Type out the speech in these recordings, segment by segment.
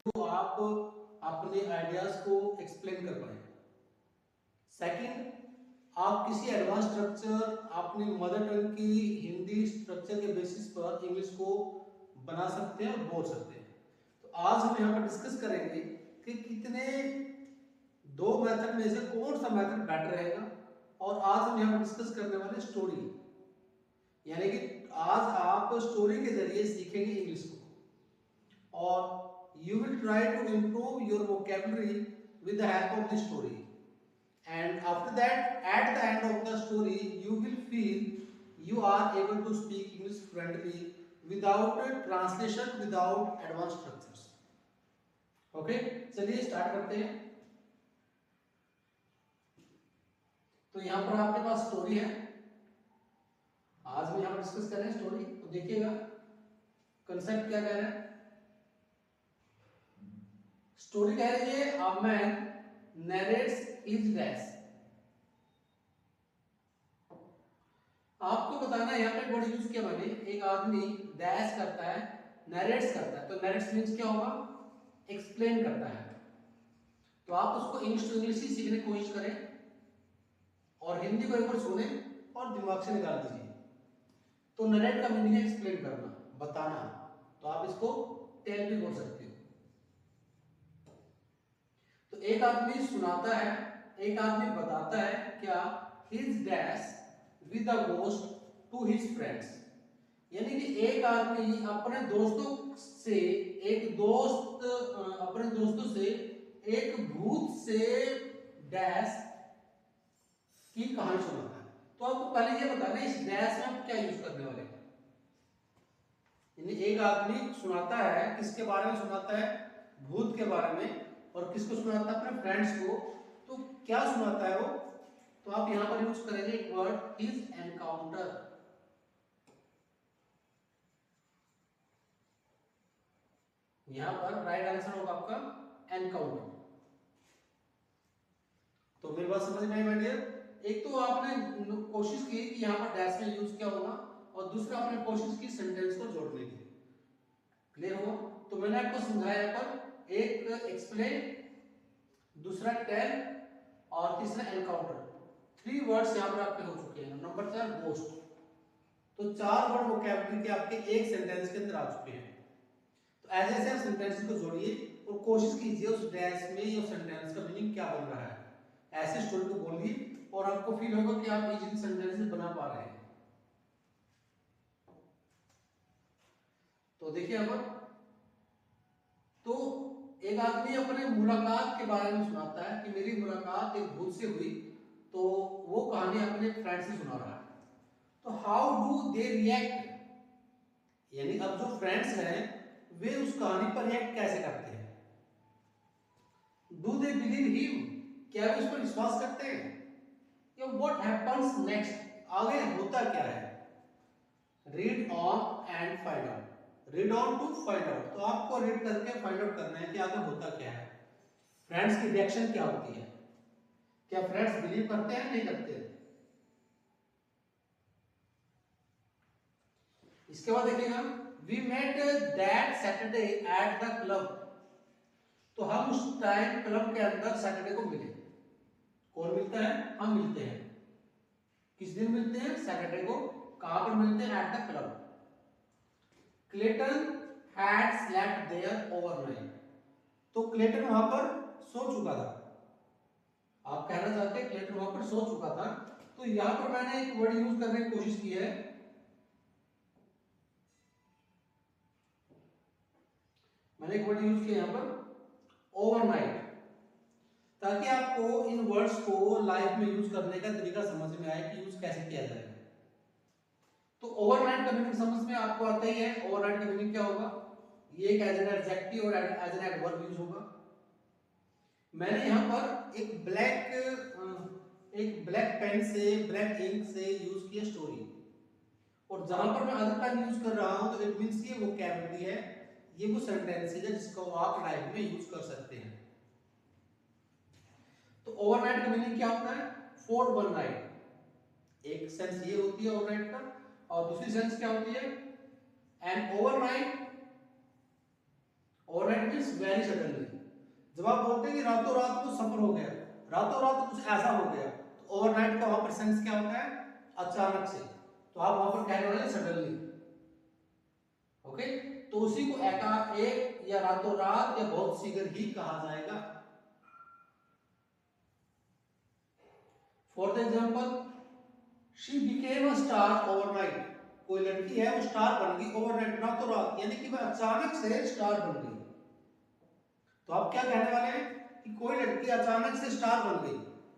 तो आप अपने आइडियाज को एक्सप्लेन कर पाए। सेकंड, आप किसी एडवांस स्ट्रक्चर अपनी मदर टंग की हिंदी स्ट्रक्चर के बेसिस पर इंग्लिश को बना सकते हैं और बोल सकते हैं। तो आज हम यहाँ पर डिस्कस करेंगे कि कितने दो मेथड में से कौन सा मेथड बेटर रहेगा, और आज हम यहाँ पर डिस्कस करने वाले स्टोरी, यानी कि आज आप स्टोरी के जरिए सीखेंगे इंग्लिश को, और you will try to improve your vocabulary with the help of the story, and after that at the end of the story you will feel you are able to speak English fluently without translation, without advanced structures. Okay, चलिए start करते हैं। तो यहां पर आपके पास story है, आज हम यहां पर डिस्कस कर रहे हैं स्टोरी। तो देखिएगा कंसेप्ट क्या कह रहा है। स्टोरी कह रही है a man narrates his dash. आपको बताना है यहाँ पे वर्ड यूज किया मैंने, एक आदमी डैश करता है, नरेट्स करता है। तो नरेट्स मींस क्या होगा, एक्सप्लेन करता है। तो आप उसको इंग्लिश टू इंग्लिश ही सीखने की कोशिश करें और हिंदी को एक बार सुने और दिमाग से निकाल दीजिए। तो नरेट का मीनिंग है एक्सप्लेन करना, बताना। तो आप इसको टेल भी बोल सकते हो। तो एक आदमी सुनाता है, एक आदमी बताता है क्या, his dash with the ghost to his friends. यानी कि एक आदमी अपने दोस्तों से, एक दोस्त अपने दोस्तों से एक भूत से डैश की कहानी सुनाता है। तो आपको पहले ये बताना है इस डैश में आप क्या यूज करने वाले हैं। यानी एक आदमी सुनाता है, किसके बारे में सुनाता है, भूत के बारे में, और किसको सुनाता है, अपने फ्रेंड्स को। तो क्या सुनाता है वो, तो आप यहां पर यूज करेंगे एक वर्ड, हिज एनकाउंटर। यहां पर राइट आंसर होगा आपका एनकाउंटर। तो मेरी बात समझ में आई माय डियर। एक तो आपने कोशिश की कि यहां पर डैश में यूज क्या होगा, और दूसरा आपने कोशिश की सेंटेंस को जोड़ने की। क्लियर हुआ। तो मैंने आपको समझाया यहाँ पर, एक एक्सप्लेन, दूसरा टेल, और तीसरा एनकाउंटर। 3 वर्ड्स यहाँ पर आपके हो चुके हैं। Number 4 ghost. तो 4 वर्ड वोकैबुलरी के आपके एक सेंटेंस के अंदर आ चुके हैं। तो ऐसे ऐसे आप सेंटेंस को जोड़िए और कोशिश कीजिए उस डैश में या सेंटेंस का मीनिंग क्या बन रहा है। ऐसे स्टोरी को बोलिए और आपको फील होगा कि आप इजीली सेंटेंस बना पा रहे हैं। तो देखिए अब, तो एक आदमी अपने मुलाकात के बारे में सुनाता है कि मेरी मुलाकात एक भूत से हुई। तो वो कहानी अपने फ्रेंड से सुना रहा है। तो हाउ डू दे रिएक्ट, यानी अब जो फ्रेंड्स हैं वे उस कहानी पर रिएक्ट कैसे करते हैं। डू दे बिलीव हिम, क्या वे उस पर विश्वास करते हैं, या व्हाट हैपेंस नेक्स्ट, आगे होता क्या है। Read on and find out. Read on to find out, तो आपको रीड करके फाइंड आउट करना है कि आगे होता क्या है, फ्रेंड्स की रिएक्शन क्या होती है, क्या फ्रेंड्स बिलीव करते हैं नहीं करते हैं। इसके बाद देखिएगा, we met that Saturday at the club. तो हम उस टाइम क्लब के अंदर सैटरडे को मिले। कौन मिलता है, हम मिलते हैं। किस दिन मिलते हैं, सैटरडे को। कहां पर मिलते हैं, at the club. Clayton had slept there overnight. तो क्लेटन वहां पर सो चुका था। आप कहना चाहते हैं क्लेटन वहां पर सो चुका था। तो यहां पर मैंने एक वर्ड यूज करने की कोशिश की है, मैंने एक वर्ड यूज किया यहां पर ओवरनाइट, ताकि आपको इन वर्ड्स को लाइफ में यूज करने का तरीका समझ में आए कि यूज कैसे किया जाएगा। तो ओवरनाइट का मीनिंग समझ में आपको आता ही है। ओवरनाइट का मीनिंग क्या होगा, ये एक एज एन एडजेक्टिव और एज एन एडवर्ब यूज होगा। मैंने यहां पर एक ब्लैक पेन से, ब्लैक इंक से यूज किया स्टोरी, और जहां पर मैं अदर पेन यूज कर रहा हूं तो इट मींस ये वोकैबुलरी है, ये वो सेंटेंस है जिसको आप लाइफ में यूज कर सकते हैं। तो ओवरनाइट का मीनिंग क्या होता है, फॉर वन नाइट। एक सेंस ये होती है ओवरनाइट का, और दूसरी सेंस क्या होती है, an overnight overnight means very suddenly. जब आप बोलते हैं कि रातों रात कुछ सफर हो गया, रातों रात कुछ ऐसा हो गया, तो ओवरनाइट का वहां पर सेंस क्या होता है? अचानक से। तो आप वहां पर कहने वाले सडनली। ओके, तो उसी को एकाएक या रातों रात या बहुत शीघ्र ही कहा जाएगा। For the example, she became a star overnight. कोई लड़की है वो स्टार बन गई ओवरनाइट, रातों रात, यानी कि वह अचानक से स्टार बन गई। तो आप क्या कहने वाले हैं कि कोई लड़की अचानक से स्टार बन गई,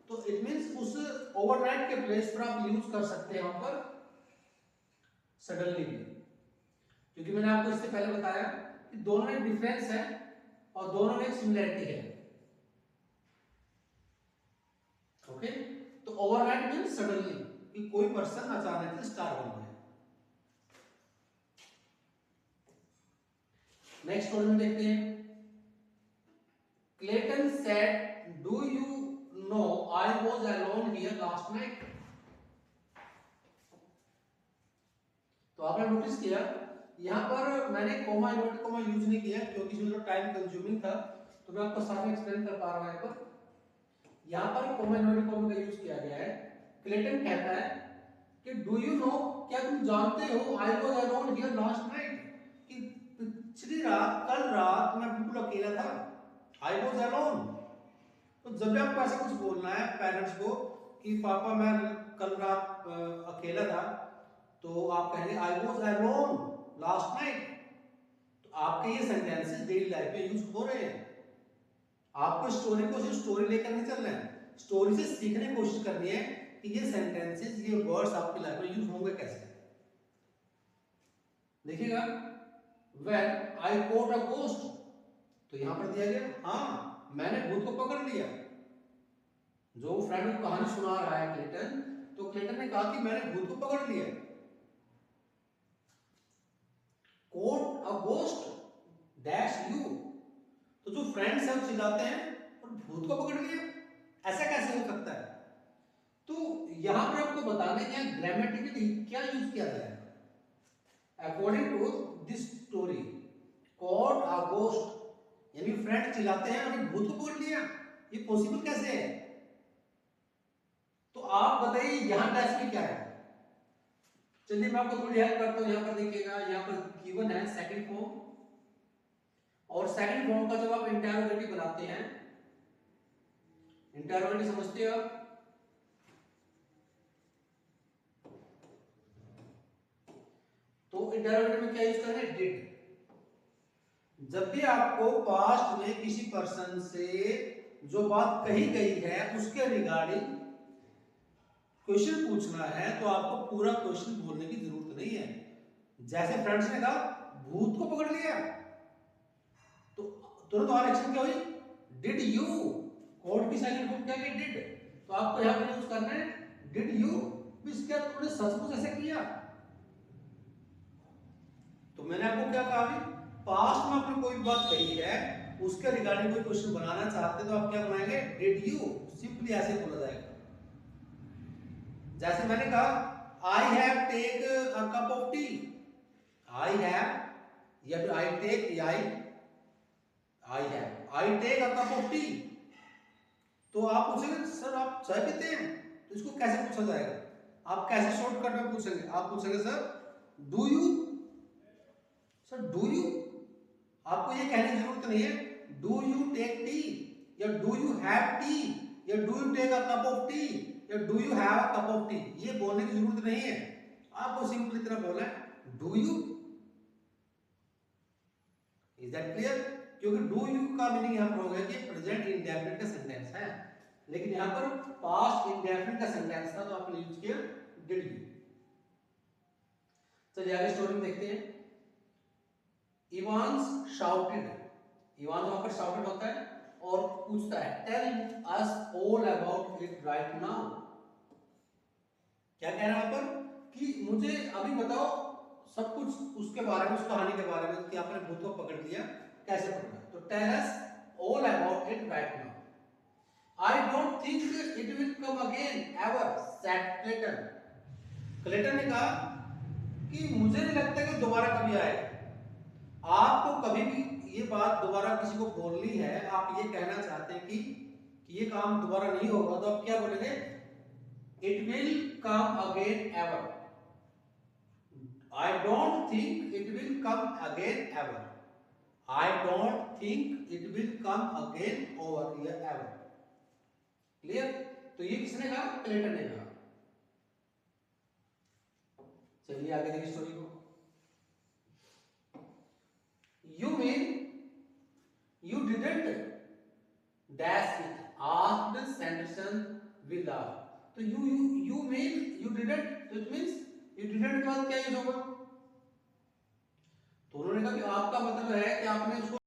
तो इट मींस उस ओवरनाइट के प्लेस पर आप यूज कर सकते हैं वहां पर सडनली भी, क्योंकि मैंने आपको इससे पहले बताया कि दोनों में डिफरेंस है और दोनों में सिमिलरिटी है। ओके, तो ओवरनाइट मींस सडनली, कि कोई पर्सन अचानक से स्टार बन गया। नेक्स्ट स्टोरी में देखते हैं। Clayton said, do you know I was alone here last night. तो आपने नोटिस किया यहां पर मैंने कोमा इन्वर्टेड कोमा यूज नहीं किया क्योंकि इसमें टाइम कंज्यूमिंग था, तो मैं आपको साथ में एक्सप्लेन कर पा रहा हूं। यहां पर कोमा इन्वर्टेड कोमा का यूज किया गया है। क्लेटन कहता है कि डू यू नो, क्या तुम जानते हो, I was alone here last night, कि पिछली रात, कल रात मैं बिल्कुल अकेला था। I was alone. तो जब भी आपको ऐसा कुछ बोलना है पेरेंट्स को कि पापा मैं कल रात अकेला था, तो आप कहेंगे I was alone last night. तो आपके ये सेंटेंसेस डेली लाइफ में यूज हो रहे हैं। आपको स्टोरी को सिर्फ स्टोरी लेकर नहीं चलना है, स्टोरी से सीखने की कोशिश करनी है कि ये सेंटेंसेस, ये वर्ड्स आपकी लाइफ में यूज होंगे कैसे। देखिएगा, when I cot a ghost, तो यहां पर दिया गया हाँ मैंने भूत को पकड़ लिया। जो फ्रेंड को कहानी सुना रहा है क्लेटन, तो क्लेटन ने कहा कि मैंने भूत को पकड़ लिया। Cot a ghost dash you, तो जो फ्रेंड्स हैं वो चिल्लाते हैं और भूत को पकड़ लिया, ऐसा कैसे हो सकता है? तो यहां पर आपको बताने क्या ग्रामेटिकली क्या यूज किया गया है। According to this story, caught a ghost यानी फ्रेंड चिल्लाते हैं और भूत को पकड़ लिया, ये पॉसिबल कैसे है? तो आप बताइए यहां डैश में क्या है। चलिए मैं आपको थोड़ी हेल्प करता हूं। यहां पर देखिएगा, यहां पर गिवन है सेकंड फॉर्म, और सेकंड फॉर्म का जब आप इंटरोगेटिव बनाते हैं, इंटरोगेटिव समझते हो आप? तो इंटरोगेटिव में क्या यूज करेंगे? डिड। जब भी आपको पास्ट में किसी पर्सन से जो बात कही गई है उसके रिगार्डिंग क्वेश्चन पूछना है, तो आपको पूरा क्वेश्चन बोलने की जरूरत नहीं है। जैसे फ्रेंड्स ने कहा भूत को पकड़ लिया, तो तुरंत और एक्शन क्या हुई? Did you. कोड की सेकंड फॉर्म क्या है? डिड। तो आपको यहां पर यूज करना है डिड यू, क्या तुमने सचमुच ऐसा किया? तो मैंने आपको क्या कहा अभी, पास्ट में आपने कोई बात कही है उसके रिगार्डिंग कोई क्वेश्चन बनाना चाहते हैं, तो आप क्या बनाएंगे? Did you. सिंपली ऐसे बोला जाएगा। जैसे मैंने कहा I have take a cup of tea, I have या फिर I take, I take a cup of tea. तो आप पूछेंगे सर आप चाय पीते हैं, तो इसको कैसे पूछा जाएगा? आप कैसे शॉर्टकट में पूछेंगे? आप पूछेंगे sir do you, sir do you. आपको ये कहने की जरूरत नहीं है डू यू टेक टी या डू यू हैव टी या do you take a cup of tea या do you have a cup of tea, ये बोलने की जरूरत नहीं है। आपको सिंपली इतना बोलना है do you. Is that clear? क्योंकि डू यू का मीनिंग यहां पर हो गया कि प्रेजेंट इंडेफिनिट का सेंटेंस है, लेकिन यहां पर पास्ट इंडेफिनिट का सेंटेंस था, तो आपने यूज किया डिड यू। चलिए आगे स्टोरी में देखते हैं। इवांस शाउटेड, इवान वहां पर शाउटेड होता है और पूछता है tell us all about it right now. क्या कह रहा है वहां पर कि मुझे अभी बताओ सब कुछ उसके बारे में, उस कहानी के बारे में कि आपने भूत को पकड़ लिया, कैसे पकड़ा। तो tell us all about it right now. I don't think it will come again ever said Clayton. Clayton ने कहा कि मुझे नहीं लगता कि दोबारा कभी आएगा। आपको कभी भी ये बात दोबारा किसी को बोलनी है, आप ये कहना चाहते हैं कि ये काम दोबारा नहीं होगा, तो आप क्या बोलेंगे? It will come again ever. I don't think it will come again ever. I don't think it will come again over या एवर। क्लियर? तो ये किसने कहा? प्लेटन ने कहा। चलिए आगे देखिए स्टोरी को। You mean you didn't dash it? Asked Sanderson with a. तो you mean you didn't, तो it means you didn't का क्या यूज होगा? तो उन्होंने कहा कि आपका मतलब है कि आपने उसको